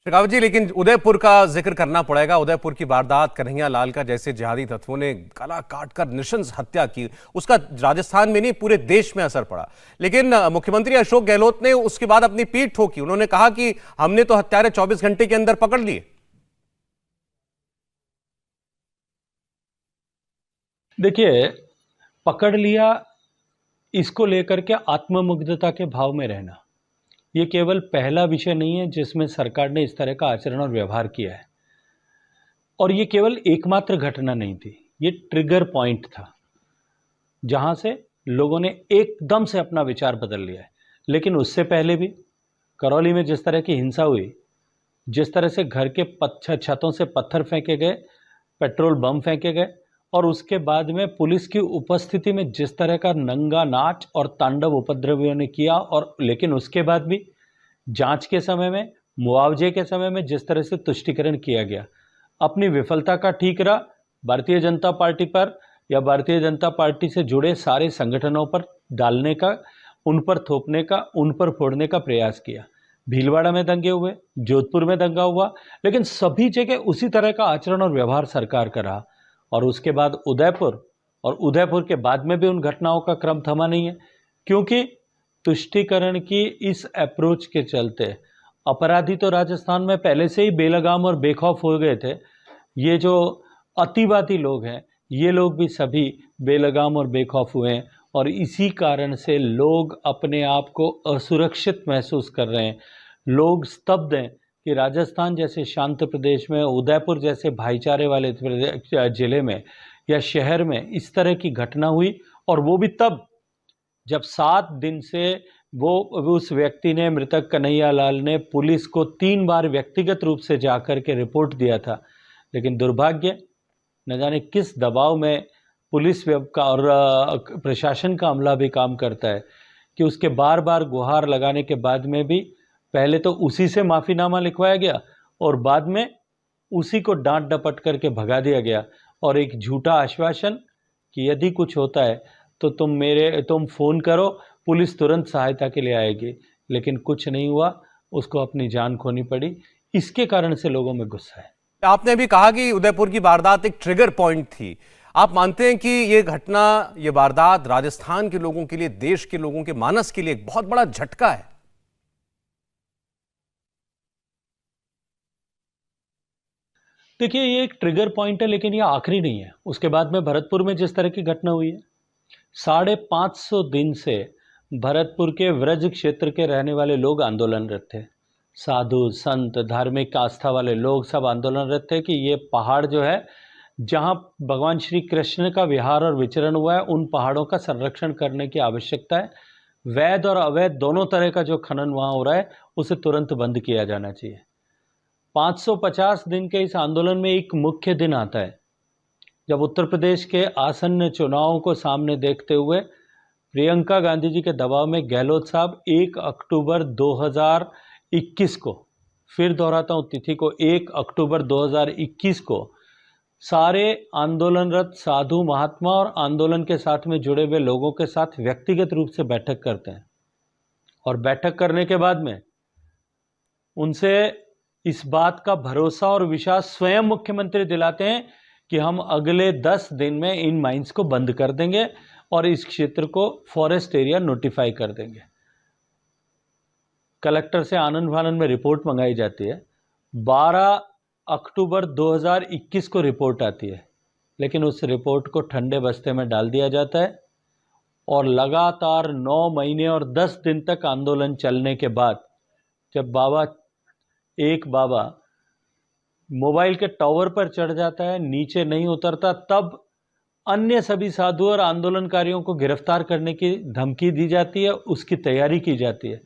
शेखावत जी, लेकिन उदयपुर का जिक्र करना पड़ेगा। उदयपुर की वारदात, कन्हैया लाल का जैसे जिहादी तत्वों ने गला काटकर नृशंस हत्या की, उसका राजस्थान में नहीं पूरे देश में असर पड़ा। लेकिन मुख्यमंत्री अशोक गहलोत ने उसके बाद अपनी पीठ ठोकी। उन्होंने कहा कि हमने तो हत्यारे 24 घंटे के अंदर पकड़ लिए। देखिए, पकड़ लिया इसको लेकर के आत्ममुग्धता के भाव में रहना, ये केवल पहला विषय नहीं है जिसमें सरकार ने इस तरह का आचरण और व्यवहार किया है। और ये केवल एकमात्र घटना नहीं थी, ये ट्रिगर पॉइंट था जहां से लोगों ने एकदम से अपना विचार बदल लिया है। लेकिन उससे पहले भी करौली में जिस तरह की हिंसा हुई, जिस तरह से घर के छतों से पत्थर फेंके गए, पेट्रोल बम फेंके गए, और उसके बाद में पुलिस की उपस्थिति में जिस तरह का नंगा नाच और तांडव उपद्रवियों ने किया, और लेकिन उसके बाद भी जांच के समय में, मुआवजे के समय में जिस तरह से तुष्टीकरण किया गया, अपनी विफलता का ठीकरा भारतीय जनता पार्टी पर या भारतीय जनता पार्टी से जुड़े सारे संगठनों पर डालने का, उन पर थोपने का, उन पर फोड़ने का प्रयास किया। भीलवाड़ा में दंगे हुए, जोधपुर में दंगा हुआ, लेकिन सभी जगह उसी तरह का आचरण और व्यवहार सरकार का रहा। और उसके बाद उदयपुर, और उदयपुर के बाद में भी उन घटनाओं का क्रम थमा नहीं है, क्योंकि तुष्टीकरण की इस अप्रोच के चलते अपराधी तो राजस्थान में पहले से ही बेलगाम और बेखौफ हो गए थे। ये जो अतिवादी लोग हैं, ये लोग भी सभी बेलगाम और बेखौफ हुए हैं, और इसी कारण से लोग अपने आप को असुरक्षित महसूस कर रहे हैं। लोग स्तब्ध हैं कि राजस्थान जैसे शांत प्रदेश में, उदयपुर जैसे भाईचारे वाले जिले में या शहर में इस तरह की घटना हुई, और वो भी तब जब 7 दिन से वो उस व्यक्ति ने, मृतक कन्हैया लाल ने, पुलिस को 3 बार व्यक्तिगत रूप से जाकर के रिपोर्ट दिया था। लेकिन दुर्भाग्य, न जाने किस दबाव में पुलिस का और प्रशासन का अमला भी काम करता है कि उसके बार बार गुहार लगाने के बाद में भी पहले तो उसी से माफ़ीनामा लिखवाया गया, और बाद में उसी को डांट डपट करके भगा दिया गया, और एक झूठा आश्वासन कि यदि कुछ होता है तो तुम फ़ोन करो, पुलिस तुरंत सहायता के लिए आएगी। लेकिन कुछ नहीं हुआ, उसको अपनी जान खोनी पड़ी। इसके कारण से लोगों में गुस्सा है। आपने अभी कहा कि उदयपुर की वारदात एक ट्रिगर पॉइंट थी। आप मानते हैं कि ये घटना, ये वारदात राजस्थान के लोगों के लिए, देश के लोगों के मानस के लिए एक बहुत बड़ा झटका है? देखिए, ये एक ट्रिगर पॉइंट है, लेकिन ये आखिरी नहीं है। उसके बाद में भरतपुर में जिस तरह की घटना हुई है, 550 दिन से भरतपुर के व्रज क्षेत्र के रहने वाले लोग आंदोलनरत थे। साधु संत, धार्मिक आस्था वाले लोग सब आंदोलनरत थे कि ये पहाड़ जो है, जहाँ भगवान श्री कृष्ण का विहार और विचरण हुआ है, उन पहाड़ों का संरक्षण करने की आवश्यकता है। वैध और अवैध दोनों तरह का जो खनन वहाँ हो रहा है, उसे तुरंत बंद किया जाना चाहिए। 550 दिन के इस आंदोलन में एक मुख्य दिन आता है जब उत्तर प्रदेश के आसन्न चुनावों को सामने देखते हुए प्रियंका गांधी जी के दबाव में गहलोत साहब 1 अक्टूबर 2021 को, फिर दोहराता हूँ तिथि को, 1 अक्टूबर 2021 को सारे आंदोलनरत साधु महात्मा और आंदोलन के साथ में जुड़े हुए लोगों के साथ व्यक्तिगत रूप से बैठक करते हैं। और बैठक करने के बाद में उनसे इस बात का भरोसा और विश्वास स्वयं मुख्यमंत्री दिलाते हैं कि हम अगले 10 दिन में इन माइंस को बंद कर देंगे और इस क्षेत्र को फॉरेस्ट एरिया नोटिफाई कर देंगे। कलेक्टर से आनंद फानंद में रिपोर्ट मंगाई जाती है। 12 अक्टूबर 2021 को रिपोर्ट आती है, लेकिन उस रिपोर्ट को ठंडे बस्ते में डाल दिया जाता है। और लगातार 9 महीने और 10 दिन तक आंदोलन चलने के बाद जब एक बाबा मोबाइल के टावर पर चढ़ जाता है, नीचे नहीं उतरता, तब अन्य सभी साधु और आंदोलनकारियों को गिरफ्तार करने की धमकी दी जाती है, उसकी तैयारी की जाती है।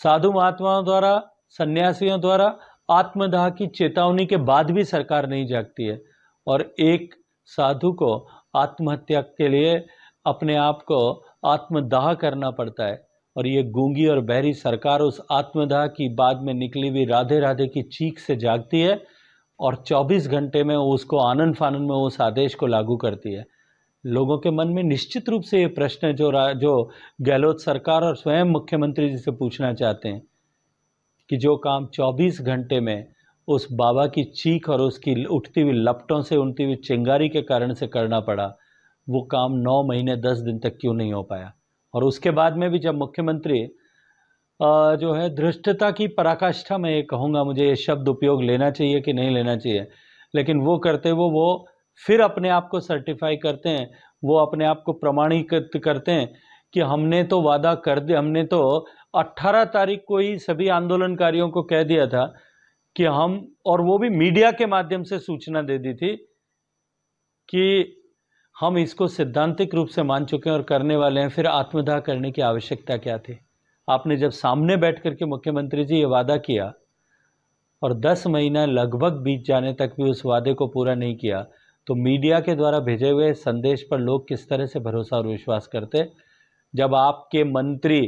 साधु महात्माओं द्वारा, सन्यासियों द्वारा आत्मदाह की चेतावनी के बाद भी सरकार नहीं जागती है, और एक साधु को आत्महत्या के लिए अपने आप को आत्मदाह करना पड़ता है। और ये गूंगी और बहरी सरकार उस आत्मदाह की बाद में निकली हुई राधे राधे की चीख से जागती है, और 24 घंटे में उसको आनन फानन में उस आदेश को लागू करती है। लोगों के मन में निश्चित रूप से ये प्रश्न है जो गहलोत सरकार और स्वयं मुख्यमंत्री जी से पूछना चाहते हैं कि जो काम 24 घंटे में उस बाबा की चीख और उसकी उठती हुई लपटों से उठती हुई चिंगारी के कारण से करना पड़ा, वो काम 9 महीने 10 दिन तक क्यों नहीं हो पाया। और उसके बाद में भी जब मुख्यमंत्री जो है धृष्टता की पराकाष्ठा, मैं ये कहूँगा, मुझे ये शब्द उपयोग लेना चाहिए कि नहीं लेना चाहिए, लेकिन वो करते वो फिर अपने आप को सर्टिफाई करते हैं, वो अपने आप को प्रमाणीकृत करते हैं कि हमने तो वादा कर दिया, हमने तो 18 तारीख को ही सभी आंदोलनकारियों को कह दिया था कि हम, और वो भी मीडिया के माध्यम से सूचना दे दी थी कि हम इसको सैद्धांतिक रूप से मान चुके हैं और करने वाले हैं, फिर आत्मदाह करने की आवश्यकता क्या थी। आपने जब सामने बैठ करके मुख्यमंत्री जी ये वादा किया और 10 महीना लगभग बीत जाने तक भी उस वादे को पूरा नहीं किया, तो मीडिया के द्वारा भेजे हुए संदेश पर लोग किस तरह से भरोसा और विश्वास करते। जब आपके मंत्री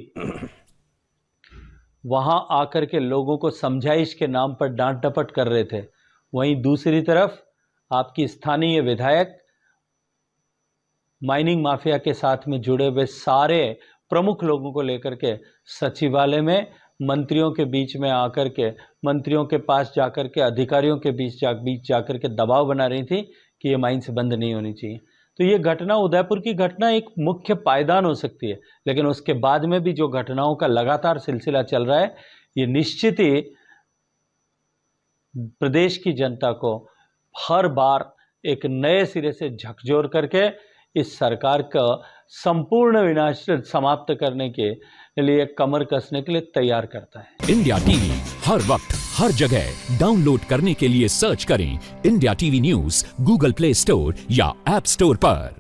वहां आकर के लोगों को समझाइश के नाम पर डांट डपट कर रहे थे, वहीं दूसरी तरफ आपकी स्थानीय विधायक माइनिंग माफिया के साथ में जुड़े हुए सारे प्रमुख लोगों को लेकर के सचिवालय में मंत्रियों के बीच में आकर के, मंत्रियों के पास जाकर के, अधिकारियों के बीच जाकर के दबाव बना रही थी कि ये माइंस बंद नहीं होनी चाहिए। तो ये घटना, उदयपुर की घटना एक मुख्य पायदान हो सकती है, लेकिन उसके बाद में भी जो घटनाओं का लगातार सिलसिला चल रहा है, ये निश्चित ही प्रदेश की जनता को हर बार एक नए सिरे से झकझोर करके इस सरकार का संपूर्ण विनाश समाप्त करने के लिए, कमर कसने के लिए तैयार करता है। इंडिया टीवी हर वक्त हर जगह डाउनलोड करने के लिए सर्च करें India TV news Google play store या ऐप स्टोर पर।